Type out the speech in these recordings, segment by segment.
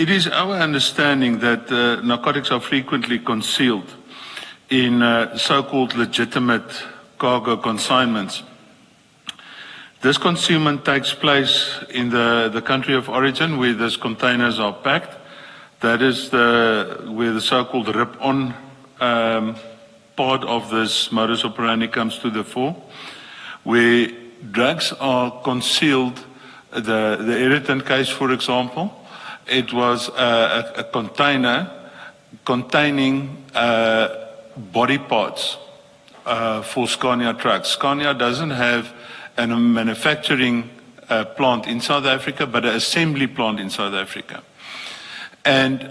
It is our understanding that narcotics are frequently concealed in so-called legitimate cargo consignments. This concealment takes place in the country of origin where these containers are packed. That is where the so-called rip-on part of this modus operandi comes to the fore, where drugs are concealed. The Aeroton case, for example, it was a container containing body parts for Scania trucks. Scania doesn't have a manufacturing plant in South Africa, but an assembly plant in South Africa. And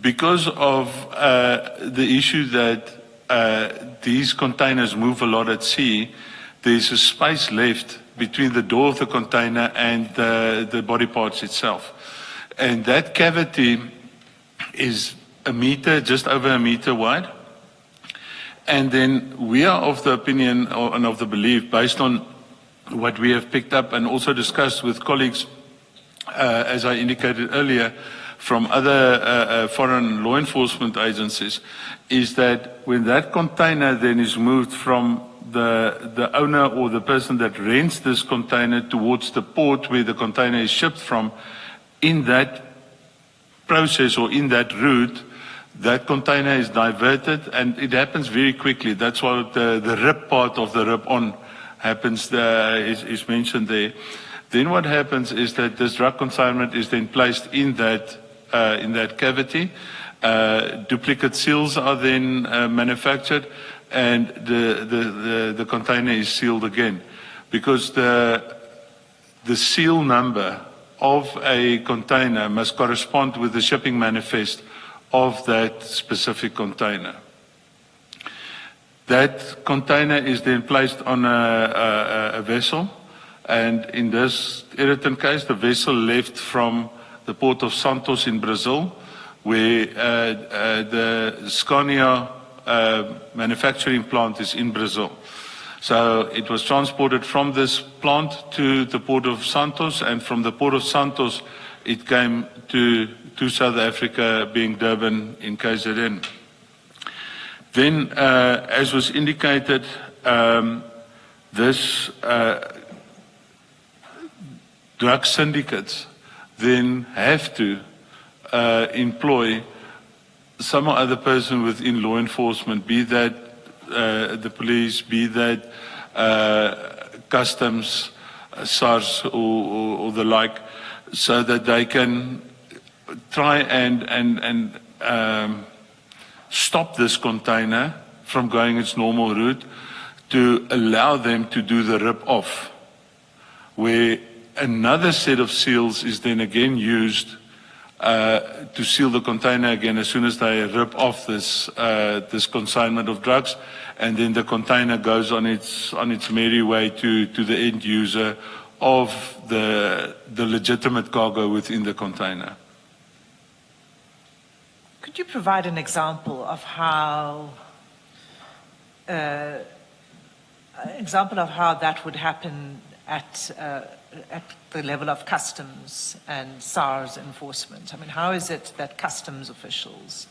because of the issue that these containers move a lot at sea, there's a space left between the door of the container and the body parts itself. And that cavity is a meter, just over a meter wide. And then we are of the opinion and of the belief, based on what we have picked up and also discussed with colleagues, as I indicated earlier, from other foreign law enforcement agencies, is that when that container then is moved from the owner or the person that rents this container towards the port where the container is shipped from, in that process or in that route, that container is diverted, and it happens very quickly. That's why the rip part of the rip-on happens, is mentioned there. Then what happens is that this drug consignment is then placed in that cavity. Duplicate seals are then manufactured, and the container is sealed again, because the seal number of a container must correspond with the shipping manifest of that specific container. That container is then placed on a vessel, and in this Aeroton case, the vessel left from the port of Santos in Brazil, where the Scania manufacturing plant is in Brazil. So it was transported from this plant to the port of Santos, and from the port of Santos it came to South Africa, being Durban in KZN. Then, as was indicated, this drug syndicates then have to employ some other person within law enforcement, be that the police, be that customs, SARS or the like, so that they can try and stop this container from going its normal route, to allow them to do the rip-off, where another set of seals is then again used to seal the container again as soon as they rip off this consignment of drugs, and then the container goes on its merry way to the end user of the legitimate cargo within the container. Could you provide an example of how that would happen at the level of customs and SARS enforcement? I mean, how is it that customs officials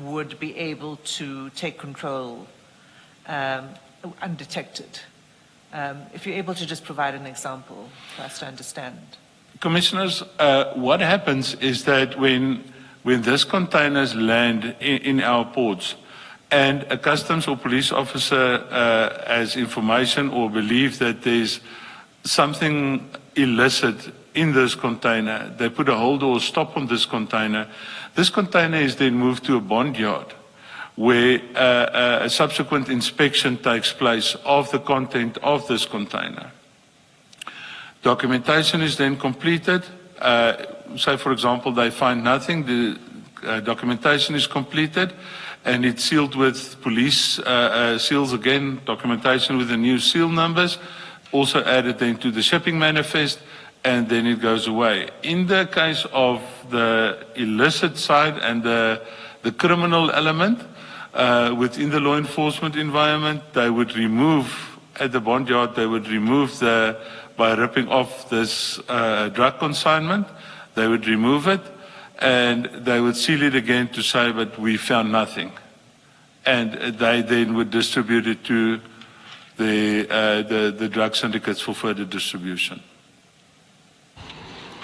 would be able to take control undetected? If you're able to just provide an example for us to understand. Commissioners, what happens is that when these containers land in our ports, and a customs or police officer has information or believes that there's something illicit in this container, they put a hold or stop on this container. This container is then moved to a bondyard, where a subsequent inspection takes place of the content of this container. Documentation is then completed. Say, for example, they find nothing, the documentation is completed, and it's sealed with police seals again, documentation with the new seal numbers, also added then to the shipping manifest, and then it goes away. In the case of the illicit side and the criminal element within the law enforcement environment, they would remove, at the bondyard, they would remove by ripping off this drug consignment, They would remove it and they would seal it again to say, but we found nothing. And they then would distribute it to the drug syndicates for further distribution.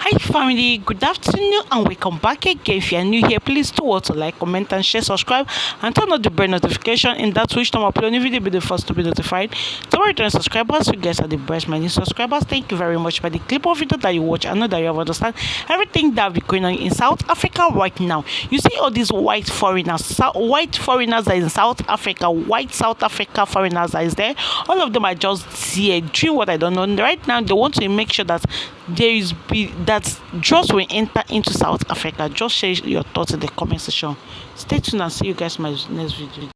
Hi family, good afternoon and welcome back again. If you are new here, please do also like, comment and share, subscribe and turn on the bell notification. In that which time I upload a new video, be the first to be notified. To our return subscribers, you guys are the best. My new subscribers, thank you very much for the clip of video that you watch. I know that you have understand everything that be going on in South Africa right now. You see all these white foreigners that are in South Africa, white South Africa foreigners that is there. All of them are just here doing what I don't know. Right now, they want to make sure that that just will enter into South Africa. Just share your thoughts in the comment section. Stay tuned and see you guys in my next video.